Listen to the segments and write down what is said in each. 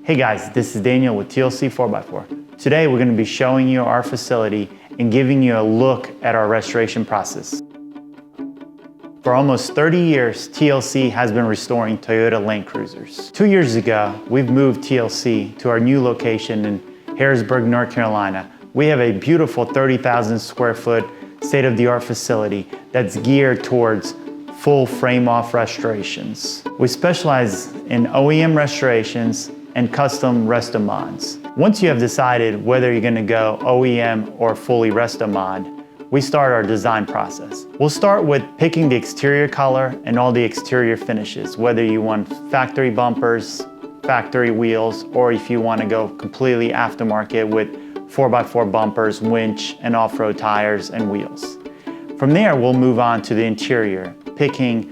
Hey guys, this is Daniel with TLC 4x4. Today we're going to be showing you our facility and giving you a look at our restoration process. For almost 30 years, TLC has been restoring Toyota Land Cruisers. 2 years ago, we've moved TLC to our new location in Harrisburg, North Carolina. We have a beautiful 30,000 square foot state-of-the-art facility that's geared towards full frame-off restorations. We specialize in OEM restorations and custom resto-mods. Once you have decided whether you're gonna go OEM or fully resto-mod, we start our design process. We'll start with picking the exterior color and all the exterior finishes, whether you want factory bumpers, factory wheels, or if you want to go completely aftermarket with 4x4 bumpers, winch, and off-road tires and wheels. From there, we'll move on to the interior, picking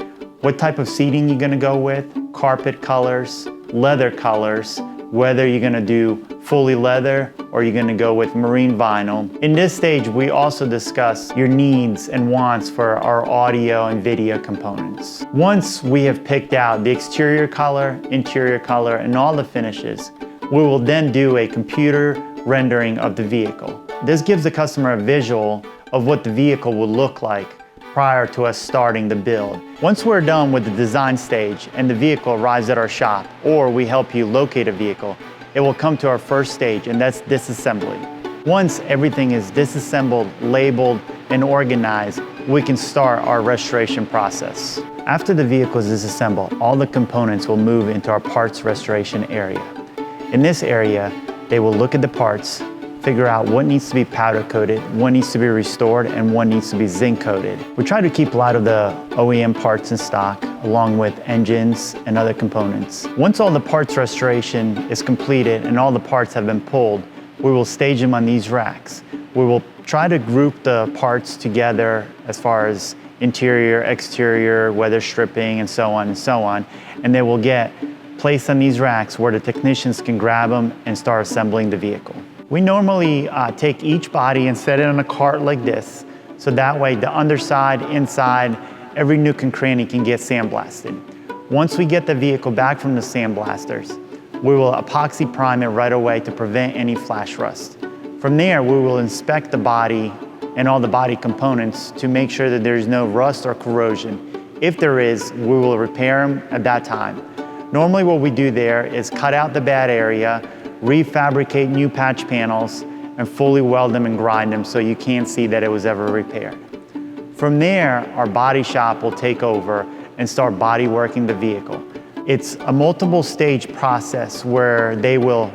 what type of seating you're gonna go with, carpet colors, leather colors, whether you're gonna do fully leather or you're gonna go with marine vinyl. In this stage, we also discuss your needs and wants for our audio and video components. Once we have picked out the exterior color, interior color, and all the finishes, we will then do a computer rendering of the vehicle. This gives the customer a visual of what the vehicle will look like prior to us starting the build. Once we're done with the design stage and the vehicle arrives at our shop, or we help you locate a vehicle, it will come to our first stage, and that's disassembly. Once everything is disassembled, labeled, and organized, we can start our restoration process. After the vehicle is disassembled, all the components will move into our parts restoration area. In this area, they will look at the parts, figure out what needs to be powder coated, what needs to be restored, and what needs to be zinc coated. We try to keep a lot of the OEM parts in stock, along with engines and other components. Once all the parts restoration is completed and all the parts have been pulled, we will stage them on these racks. We will try to group the parts together as far as interior, exterior, weather stripping, and so on, and they will get placed on these racks where the technicians can grab them and start assembling the vehicle. We normally take each body and set it on a cart like this, so that way the underside, inside, every nook and cranny can get sandblasted. Once we get the vehicle back from the sandblasters, we will epoxy prime it right away to prevent any flash rust. From there, we will inspect the body and all the body components to make sure that there's no rust or corrosion. If there is, we will repair them at that time. Normally what we do there is cut out the bad area, refabricate new patch panels, and fully weld them and grind them so you can't see that it was ever repaired. From there, our body shop will take over and start body working the vehicle. It's a multiple stage process where they will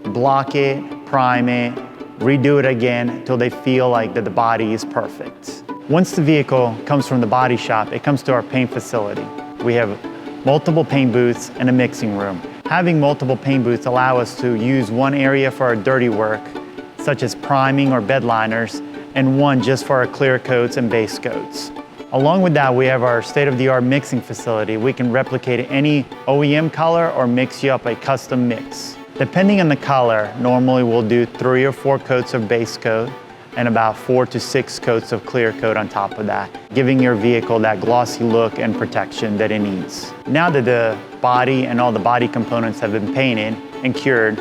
block it, prime it, redo it again until they feel like that the body is perfect. Once the vehicle comes from the body shop, it comes to our paint facility. We have multiple paint booths and a mixing room. Having multiple paint booths allow us to use one area for our dirty work, such as priming or bed liners, and one just for our clear coats and base coats. Along with that, we have our state-of-the-art mixing facility. We can replicate any OEM color or mix you up a custom mix. Depending on the color, normally we'll do 3 or 4 coats of base coat and about 4 to 6 coats of clear coat on top of that, giving your vehicle that glossy look and protection that it needs. Now that the body and all the body components have been painted and cured,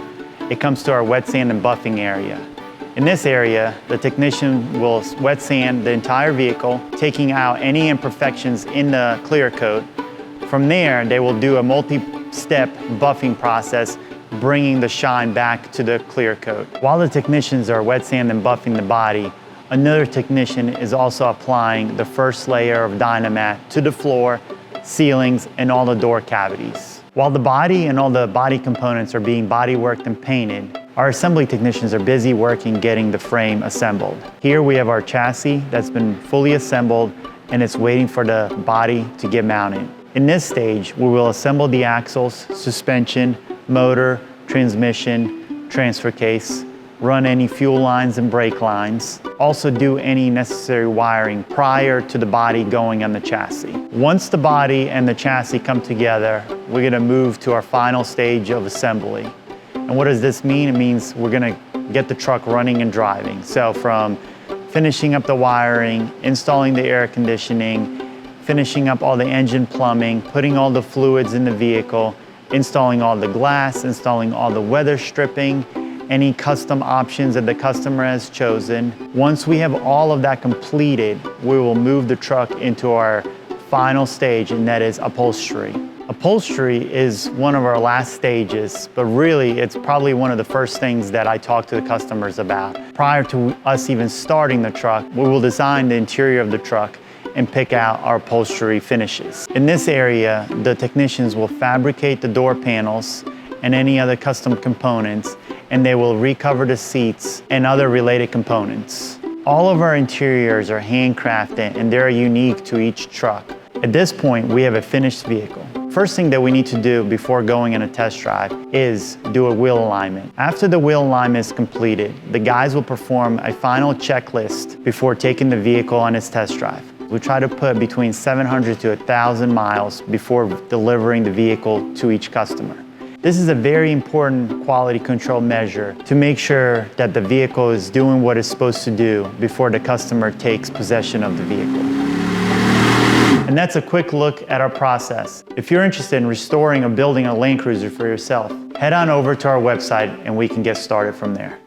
it comes to our wet sand and buffing area. In this area, the technician will wet sand the entire vehicle, taking out any imperfections in the clear coat. From there, they will do a multi-step buffing process, bringing the shine back to the clear coat. While the technicians are wet sand and buffing the body, another technician is also applying the first layer of Dynamat to the floor, ceilings, and all the door cavities. While the body and all the body components are being body worked and painted, our assembly technicians are busy working getting the frame assembled. Here we have our chassis that's been fully assembled and it's waiting for the body to get mounted. In this stage, we will assemble the axles, suspension, motor, transmission, transfer case, run any fuel lines and brake lines, also do any necessary wiring prior to the body going on the chassis. Once the body and the chassis come together, we're gonna move to our final stage of assembly. And what does this mean? It means we're gonna get the truck running and driving. So from finishing up the wiring, installing the air conditioning, finishing up all the engine plumbing, putting all the fluids in the vehicle, installing all the glass, installing all the weather stripping, any custom options that the customer has chosen. Once we have all of that completed, we will move the truck into our final stage, and that is upholstery. Upholstery is one of our last stages, but really it's probably one of the first things that I talk to the customers about. Prior to us even starting the truck, we will design the interior of the truck and pick out our upholstery finishes. In this area, the technicians will fabricate the door panels and any other custom components, and they will recover the seats and other related components. All of our interiors are handcrafted and they're unique to each truck. At this point, we have a finished vehicle. First thing that we need to do before going on a test drive is do a wheel alignment. After the wheel alignment is completed, the guys will perform a final checklist before taking the vehicle on its test drive. We try to put between 700 to 1,000 miles before delivering the vehicle to each customer. This is a very important quality control measure to make sure that the vehicle is doing what it's supposed to do before the customer takes possession of the vehicle. And that's a quick look at our process. If you're interested in restoring or building a Land Cruiser for yourself, head on over to our website and we can get started from there.